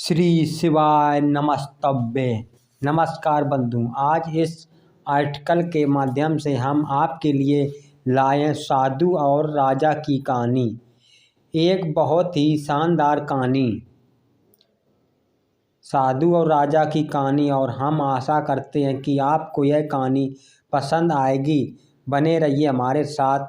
श्री शिवाय नमस्तव्य। नमस्कार बंधु, आज इस आर्टिकल के माध्यम से हम आपके लिए लाए साधु और राजा की कहानी। एक बहुत ही शानदार कहानी, साधु और राजा की कहानी, और हम आशा करते हैं कि आपको यह कहानी पसंद आएगी। बने रहिए हमारे साथ,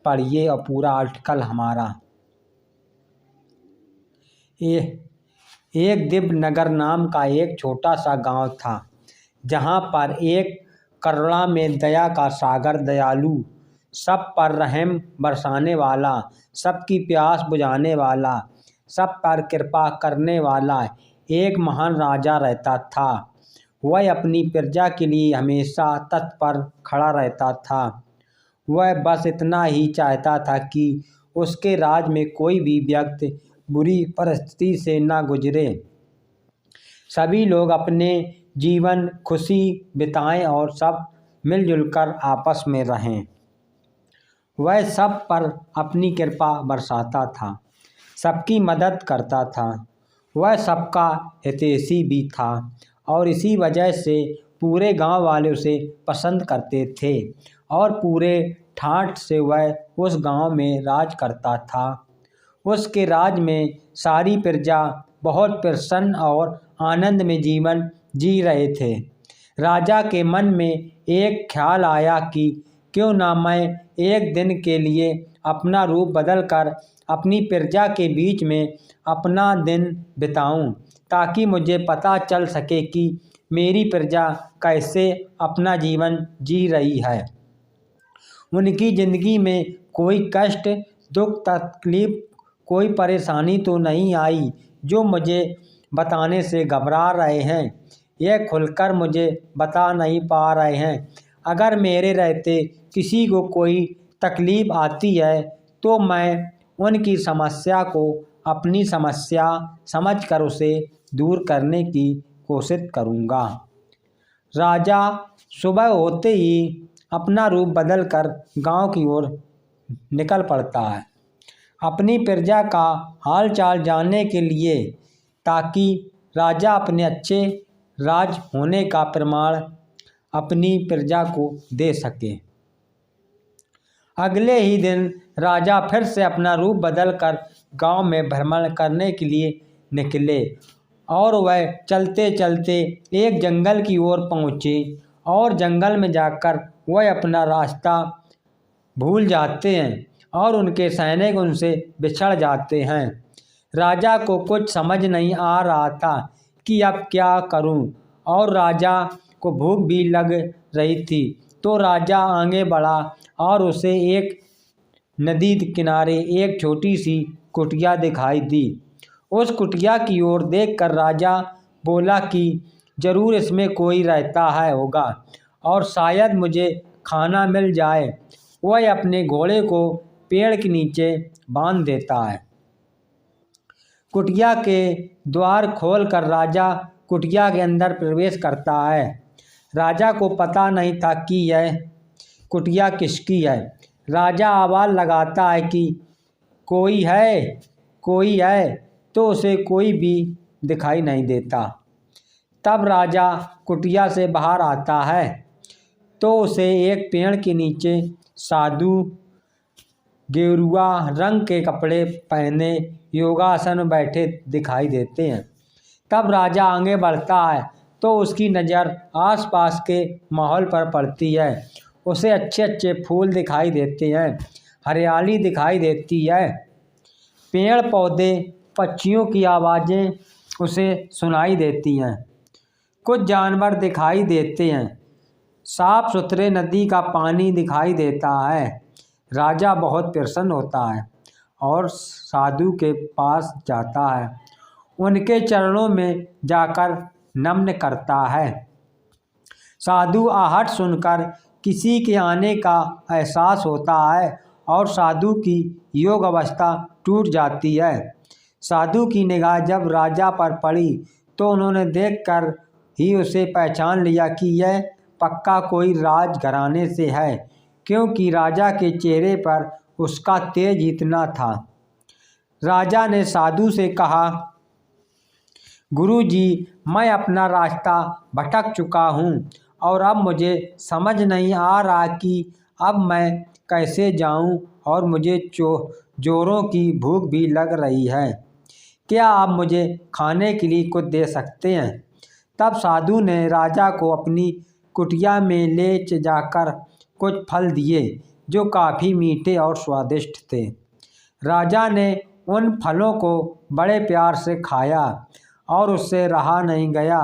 पढ़िए और पूरा आर्टिकल हमारा। एक दिव्य नगर नाम का एक छोटा सा गांव था, जहां पर एक करुणा में दया का सागर, दयालु, सब पर रहम बरसाने वाला, सबकी प्यास बुझाने वाला, सब पर कृपा करने वाला एक महान राजा रहता था। वह अपनी प्रजा के लिए हमेशा तत्पर खड़ा रहता था। वह बस इतना ही चाहता था कि उसके राज में कोई भी व्यक्ति बुरी परिस्थिति से न गुजरे। सभी लोग अपने जीवन खुशी बिताएं और सब मिलजुल कर आपस में रहें। वह सब पर अपनी कृपा बरसाता था, सबकी मदद करता था। वह सबका हितैषी भी था और इसी वजह से पूरे गांव वाले उसे पसंद करते थे और पूरे ठाठ से वह उस गांव में राज करता था। उसके राज में सारी प्रजा बहुत प्रसन्न और आनंद में जीवन जी रहे थे। राजा के मन में एक ख्याल आया कि क्यों ना मैं एक दिन के लिए अपना रूप बदलकर अपनी प्रजा के बीच में अपना दिन बिताऊं, ताकि मुझे पता चल सके कि मेरी प्रजा कैसे अपना जीवन जी रही है। उनकी ज़िंदगी में कोई कष्ट, दुख, तकलीफ, कोई परेशानी तो नहीं आई जो मुझे बताने से घबरा रहे हैं। यह खुलकर मुझे बता नहीं पा रहे हैं। अगर मेरे रहते किसी को कोई तकलीफ आती है तो मैं उनकी समस्या को अपनी समस्या समझकर उसे दूर करने की कोशिश करूँगा। राजा सुबह होते ही अपना रूप बदलकर गांव की ओर निकल पड़ता है, अपनी प्रजा का हाल चाल जानने के लिए, ताकि राजा अपने अच्छे राज होने का प्रमाण अपनी प्रजा को दे सके। अगले ही दिन राजा फिर से अपना रूप बदलकर गांव में भ्रमण करने के लिए निकले और वह चलते चलते एक जंगल की ओर पहुँचे और जंगल में जाकर वह अपना रास्ता भूल जाते हैं और उनके सैनिक उनसे बिछड़ जाते हैं। राजा को कुछ समझ नहीं आ रहा था कि अब क्या करूं, और राजा को भूख भी लग रही थी। तो राजा आगे बढ़ा और उसे एक नदी किनारे एक छोटी सी कुटिया दिखाई दी। उस कुटिया की ओर देखकर राजा बोला कि जरूर इसमें कोई रहता है होगा और शायद मुझे खाना मिल जाए। वह अपने घोड़े को पेड़ के नीचे बांध देता है। कुटिया के द्वार खोलकर राजा कुटिया के अंदर प्रवेश करता है। राजा को पता नहीं था कि यह कुटिया किसकी है। राजा आवाज़ लगाता है कि कोई है, कोई है, तो उसे कोई भी दिखाई नहीं देता। तब राजा कुटिया से बाहर आता है तो उसे एक पेड़ के नीचे साधु गेरुआ रंग के कपड़े पहने योगासन में बैठे दिखाई देते हैं। तब राजा आगे बढ़ता है तो उसकी नज़र आसपास के माहौल पर पड़ती है। उसे अच्छे अच्छे फूल दिखाई देते हैं, हरियाली दिखाई देती है, पेड़ पौधे, पक्षियों की आवाज़ें उसे सुनाई देती हैं, कुछ जानवर दिखाई देते हैं, साफ सुथरे नदी का पानी दिखाई देता है। राजा बहुत प्रसन्न होता है और साधु के पास जाता है, उनके चरणों में जाकर नमन करता है। साधु आहट सुनकर किसी के आने का एहसास होता है और साधु की योग अवस्था टूट जाती है। साधु की निगाह जब राजा पर पड़ी तो उन्होंने देखकर ही उसे पहचान लिया कि यह पक्का कोई राजघराने से है, क्योंकि राजा के चेहरे पर उसका तेज इतना था। राजा ने साधु से कहा, गुरुजी, मैं अपना रास्ता भटक चुका हूँ और अब मुझे समझ नहीं आ रहा कि अब मैं कैसे जाऊँ और मुझे जोरों की भूख भी लग रही है। क्या आप मुझे खाने के लिए कुछ दे सकते हैं? तब साधु ने राजा को अपनी कुटिया में ले जाकर कुछ फल दिए जो काफ़ी मीठे और स्वादिष्ट थे। राजा ने उन फलों को बड़े प्यार से खाया और उससे रहा नहीं गया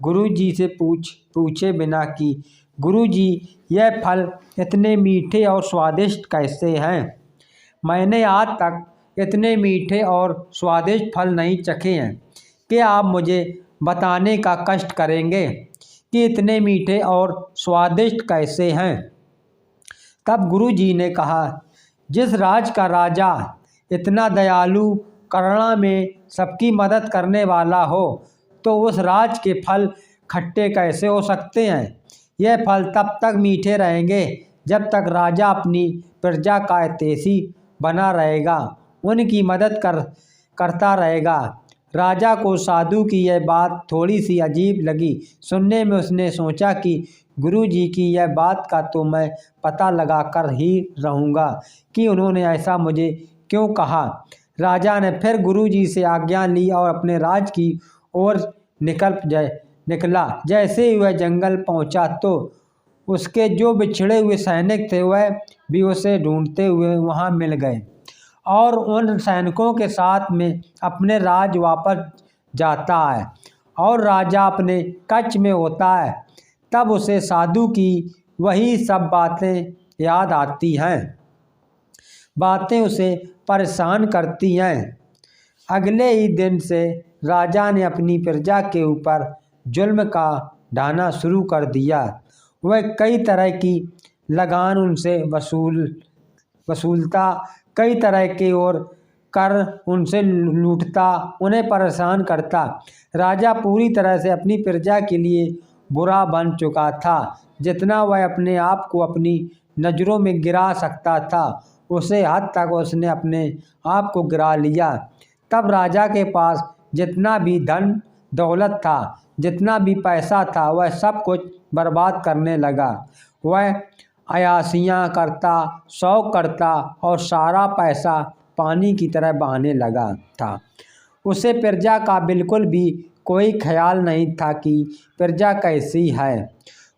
गुरुजी से पूछे बिना कि गुरुजी, यह फल इतने मीठे और स्वादिष्ट कैसे हैं? मैंने आज तक इतने मीठे और स्वादिष्ट फल नहीं चखे हैं। क्या आप मुझे बताने का कष्ट करेंगे कि इतने मीठे और स्वादिष्ट कैसे हैं? तब गुरुजी ने कहा, जिस राज का राजा इतना दयालु, करुणा में सबकी मदद करने वाला हो, तो उस राज के फल खट्टे कैसे हो सकते हैं? यह फल तब तक मीठे रहेंगे जब तक राजा अपनी प्रजा का हितैषी बना रहेगा, उनकी मदद करता रहेगा। राजा को साधु की यह बात थोड़ी सी अजीब लगी। सुनने में उसने सोचा कि गुरुजी की यह बात का तो मैं पता लगा कर ही रहूँगा कि उन्होंने ऐसा मुझे क्यों कहा। राजा ने फिर गुरुजी से आज्ञा ली और अपने राज की ओर निकला। जैसे ही वह जंगल पहुंचा तो उसके जो बिछड़े हुए सैनिक थे वह भी उसे ढूंढते हुए वहां मिल गए और उन सैनिकों के साथ में अपने राज वापस जाता है और राजा अपने कक्ष में होता है। तब उसे साधु की वही सब बातें याद आती हैं। बातें उसे परेशान करती हैं। अगले ही दिन से राजा ने अपनी प्रजा के ऊपर जुल्म का ढाना शुरू कर दिया। वह कई तरह की लगान उनसे वसूलता, कई तरह के और कर उनसे लूटता, उन्हें परेशान करता। राजा पूरी तरह से अपनी प्रजा के लिए बुरा बन चुका था। जितना वह अपने आप को अपनी नज़रों में गिरा सकता था, उसे हद तक उसने अपने आप को गिरा लिया। तब राजा के पास जितना भी धन दौलत था, जितना भी पैसा था, वह सब कुछ बर्बाद करने लगा। वह अयाशियाँ करता, शौक करता और सारा पैसा पानी की तरह बहाने लगा था। उसे प्रजा का बिल्कुल भी कोई ख्याल नहीं था कि प्रजा कैसी है,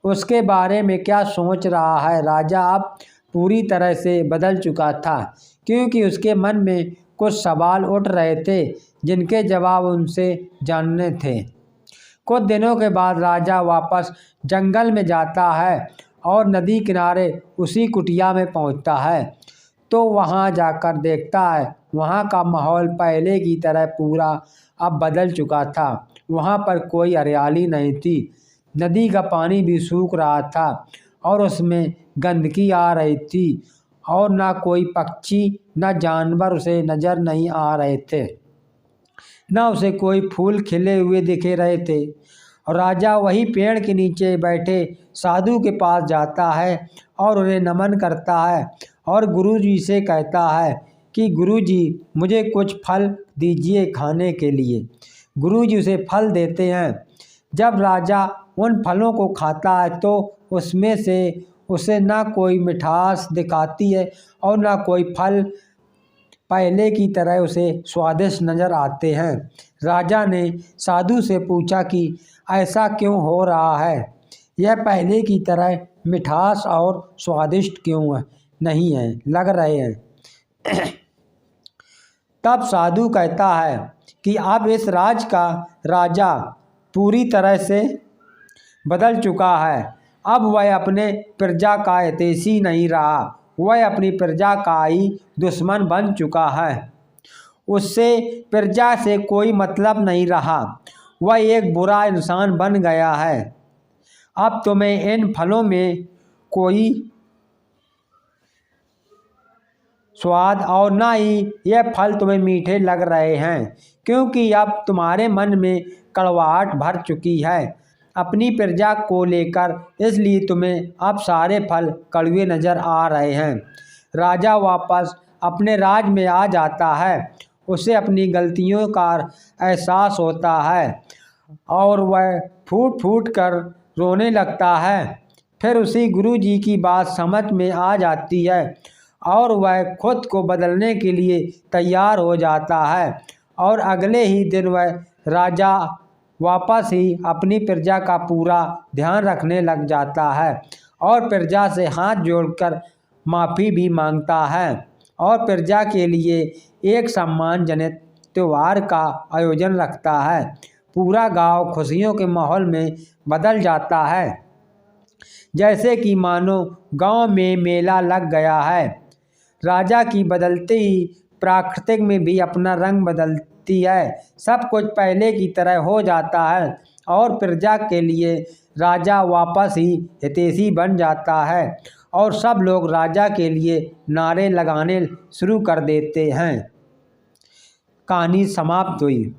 उसके बारे में क्या सोच रहा है। राजा अब पूरी तरह से बदल चुका था, क्योंकि उसके मन में कुछ सवाल उठ रहे थे जिनके जवाब उनसे जानने थे। कुछ दिनों के बाद राजा वापस जंगल में जाता है और नदी किनारे उसी कुटिया में पहुंचता है तो वहां जाकर देखता है वहां का माहौल पहले की तरह पूरा अब बदल चुका था। वहां पर कोई हरियाली नहीं थी, नदी का पानी भी सूख रहा था और उसमें गंदगी आ रही थी और ना कोई पक्षी न जानवर उसे नज़र नहीं आ रहे थे, ना उसे कोई फूल खिले हुए दिखे रहे थे। और राजा वही पेड़ के नीचे बैठे साधु के पास जाता है और उन्हें नमन करता है और गुरुजी से कहता है कि गुरुजी, मुझे कुछ फल दीजिए खाने के लिए। गुरुजी उसे फल देते हैं। जब राजा उन फलों को खाता है तो उसमें से उसे ना कोई मिठास दिखाती है और ना कोई फल पहले की तरह उसे स्वादिष्ट नज़र आते हैं। राजा ने साधु से पूछा कि ऐसा क्यों हो रहा है, यह पहले की तरह मिठास और स्वादिष्ट क्यों नहीं है लग रहे हैं। तब साधु कहता है कि अब इस राज का राजा पूरी तरह से बदल चुका है। अब वह अपने प्रजा का हितैषी नहीं रहा, वह अपनी प्रजा का ही दुश्मन बन चुका है। उससे प्रजा से कोई मतलब नहीं रहा, वह एक बुरा इंसान बन गया है। अब तुम्हें इन फलों में कोई स्वाद और ना ही यह फल तुम्हें मीठे लग रहे हैं, क्योंकि अब तुम्हारे मन में कड़वाहट भर चुकी है अपनी प्रजा को लेकर, इसलिए तुम्हें अब सारे फल कड़वे नज़र आ रहे हैं। राजा वापस अपने राज में आ जाता है उसे अपनी गलतियों का एहसास होता है और वह फूट फूट कर रोने लगता है। फिर उसी गुरुजी की बात समझ में आ जाती है और वह खुद को बदलने के लिए तैयार हो जाता है और अगले ही दिन वह राजा वापस ही अपनी प्रजा का पूरा ध्यान रखने लग जाता है और प्रजा से हाथ जोड़कर माफ़ी भी मांगता है और प्रजा के लिए एक सम्मानजनक त्यौहार का आयोजन रखता है। पूरा गांव खुशियों के माहौल में बदल जाता है, जैसे कि मानो गांव में मेला लग गया है। राजा की बदलती ही प्राकृतिक में भी अपना रंग बदलती है। सब कुछ पहले की तरह हो जाता है और प्रजा के लिए राजा वापस ही हितैषी बन जाता है और सब लोग राजा के लिए नारे लगाने शुरू कर देते हैं। कहानी समाप्त हुई।